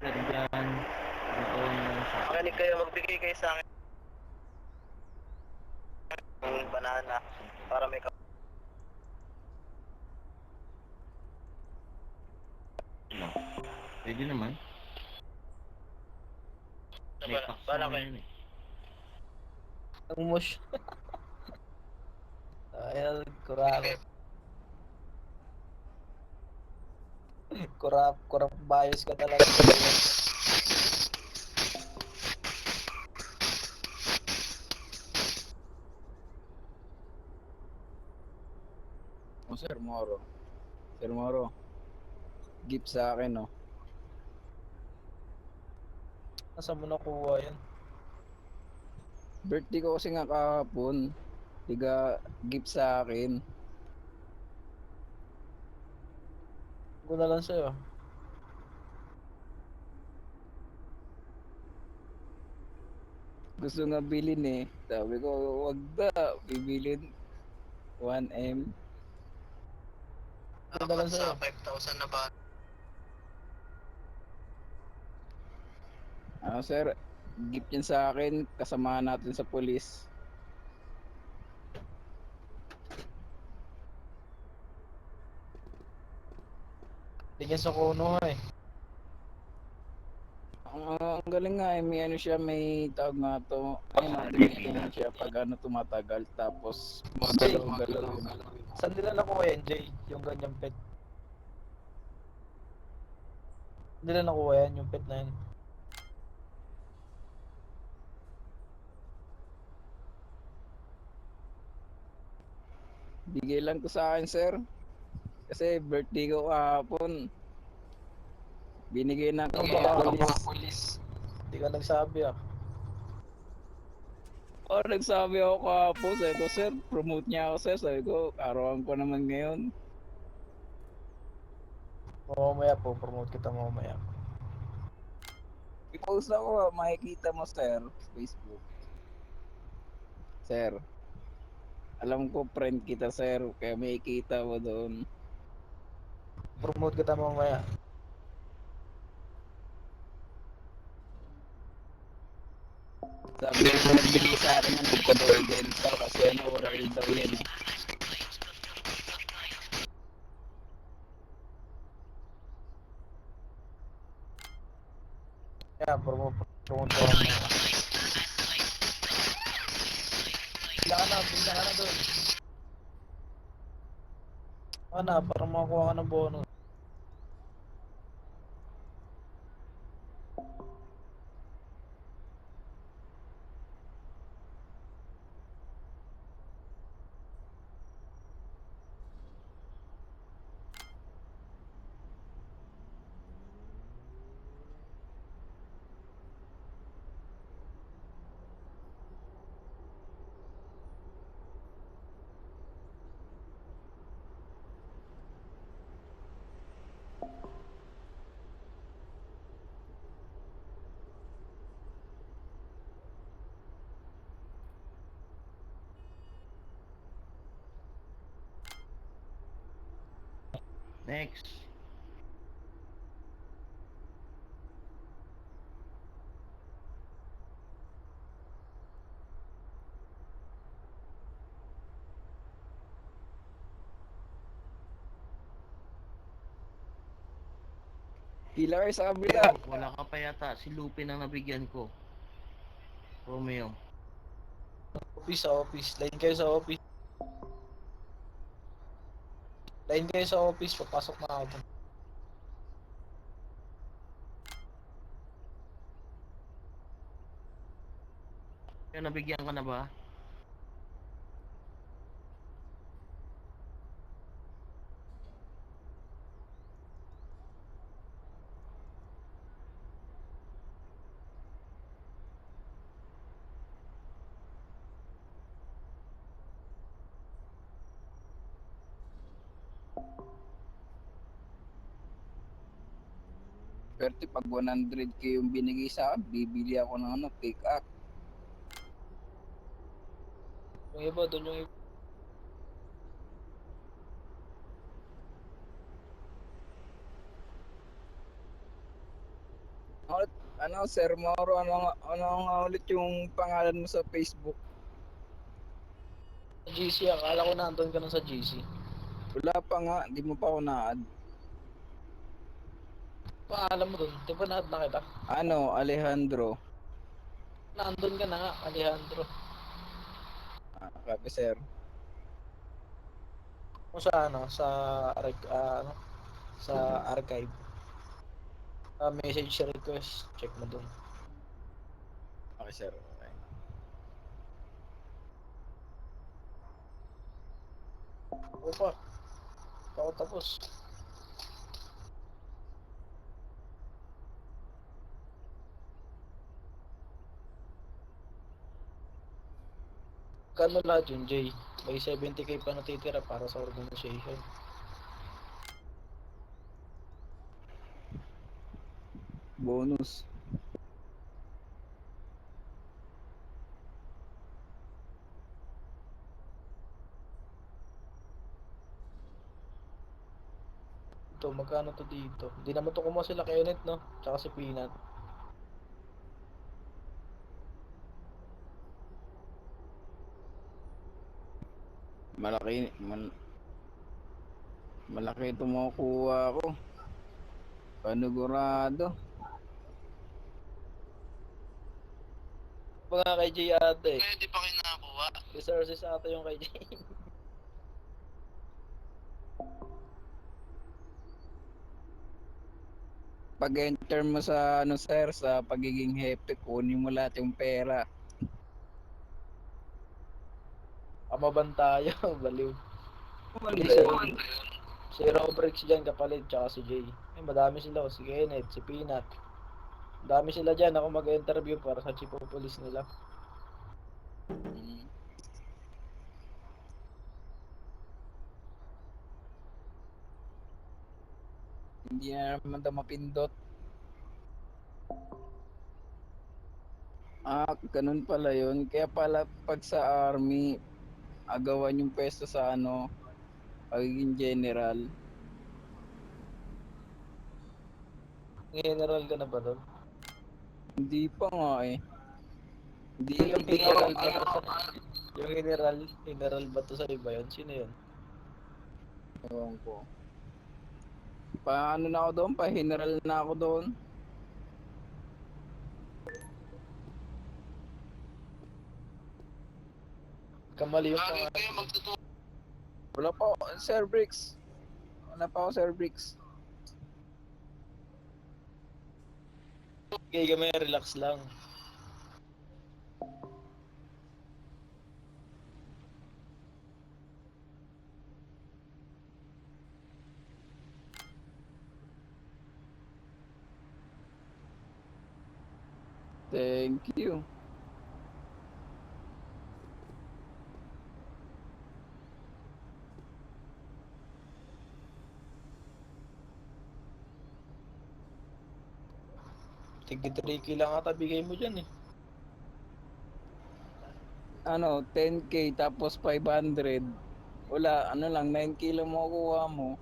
Dyan, doon yung sa Makinig kayo, magbigay kayo sa akin ng banana para may ano. Pwede naman. May packs bala naman kayo. yun eh. Ang mush. Ayun, kurako. Kurap bias ka talaga. Oh, Sir Moro. Sir Moro. Gift sa akin, no? Saan mo nakuha yan? Birthday ko kasi nga kahapon. Tiga gift sa akin. Ko na lang sa'yo. Gusto nga bilhin eh. Sabi ko, wag na. Bibilin 1M. Ko na lang sa'yo. 5,000 na ba? Ano, sir? Gift yan sa akin. Kasama natin sa polis. Tingin sa kuno eh. Ang galing nga eh. May ano siya, may tawag nga to. Ayun, dumitingin siya pag ano tumatagal. Tapos magalaw-galaw yun. Saan nila nakuha yan, Jay? Yung ganyang pet. Saan nila nakuha yan, yung pet na yan? Bigay lang to sa akin, sir. Kasi birthday ko kahapon. Binigay na ako mga polis. Hindi ka nagsabi ah. Oh, nagsabi ako kahapon. Sabi ko, sir, promote niya ako, sir. Sabi ko, arawan ko naman ngayon. Mamaya po, promote kita mamaya. I-post ako, makikita mo, sir, sa Facebook. Sir, alam ko friend kita, sir. Kaya makikita mo doon. Promote kita mamaya. Sabi ko, nagbigay sa akin ng nagka-golden star kasi ano, oral daw yan. Kaya, promote ko mamaya. Pila ka na doon. Ano, para makakuha ka ng bonus. Next. Pila kayo sa kabila. Wala ka pa yata. Si Lupin ang nabigyan ko. Romeo. Office sa office. Line kayo sa office. Line kayo sa office. Papasok na ako dun. Kaya nabigyan ka na ba? Pero pag 100k yung binigay sa akin, bibili ako ng ano, pick up. Yung iba, doon yung iba. Ano, Sir Mauro, ano nga ulit yung pangalan mo sa Facebook? Sa GC, akala ko nandun ka na sa GC. Wala pa nga, di mo pa ako na-add. Paalam mo dun, di ba na na kita? Ano, Alejandro. Nandun ka na nga, Alejandro. Copy, sir. Kung sa ano, sa, ano, sa archive. Message request, check mo dun. Okay, sir. Okay. Oo pa, ako tapos. Kano lahat yun, Jay? May 70k pa natitira para sa organization. Bonus. Ito, magkano to dito? Hindi naman to kumuha sila Kenneth, no? Tsaka si Peanut. Malaki, malaki ito makukuha ko. Panigurado. Mga kay Jay ate. Kaya di pa kayo nakakuha. Resources ata yung kay Jay. Pag-enter mo sa ano sir, sa pagiging hepe, kunin mo lahat yung pera. Amaban tayo, baliw. Hindi, si Robrix dyan kapalit, tsaka si Jay. Eh, madami sila, si Kenneth, si Peanut. Madami sila dyan, ako mag-interview para sa chief of police nila. Mm. Hindi na naman daw mapindot. Ganun pala yun. Kaya pala pag sa army, agawan yung pwesto sa ano, pagiging general. General ka na ba doon? Hindi pa nga eh. Hindi Yung hindi general ako ba to sa... Yung general ba to sa iba yun? Sino yun? ewan ko. Paano na ako doon? Pa-general na ako doon. Kamali yung Lagi pangalan. kayo magtutulog. Wala pa ako, Sir Bricks. Wala pa ako, Sir Bricks. Okay, kami relax lang. Thank you. Tig 3k lang ata bigay mo dyan eh. Ano, 10k tapos 500. Wala, ano lang, 9k lang makukuha mo.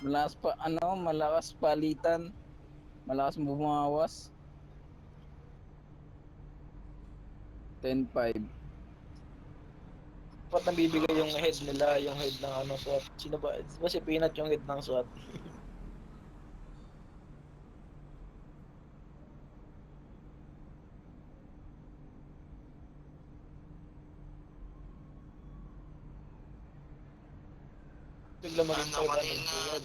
Malakas pa, ano, malakas palitan. Malakas bumawas. 10-5. Dapat nabibigay yung head nila, yung head ng ano, SWAT. Sino ba? Di ba si Peanut yung head ng SWAT? Bigla maging Ano, 500 kanina, po yan.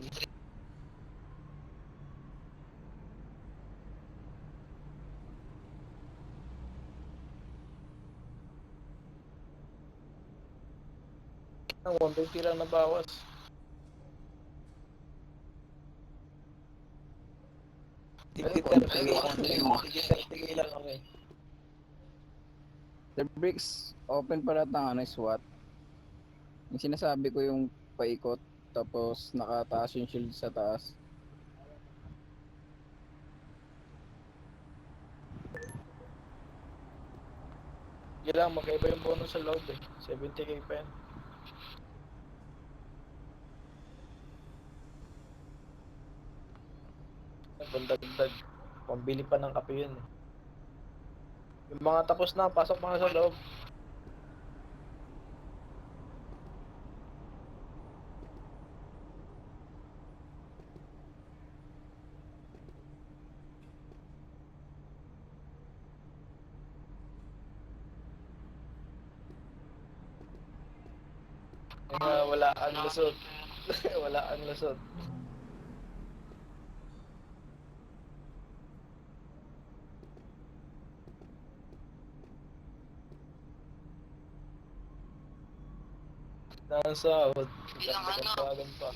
Ang 150 lang na bawas. Tig 30k lang kami. The bricks, open pala ng ano, SWAT. Yung sinasabi ko yung paikot, tapos nakataas yung shield sa taas. Yun lang, magkaiba yung bonus sa loob eh. 70k pa yan. Pandagdag. Pambili pa ng kape yun. Yung mga tapos na, pasok mga sa loob. Wala ang lusot. Wala ang lusot. Nasa sahod. Ilang ano? Gagawin pa.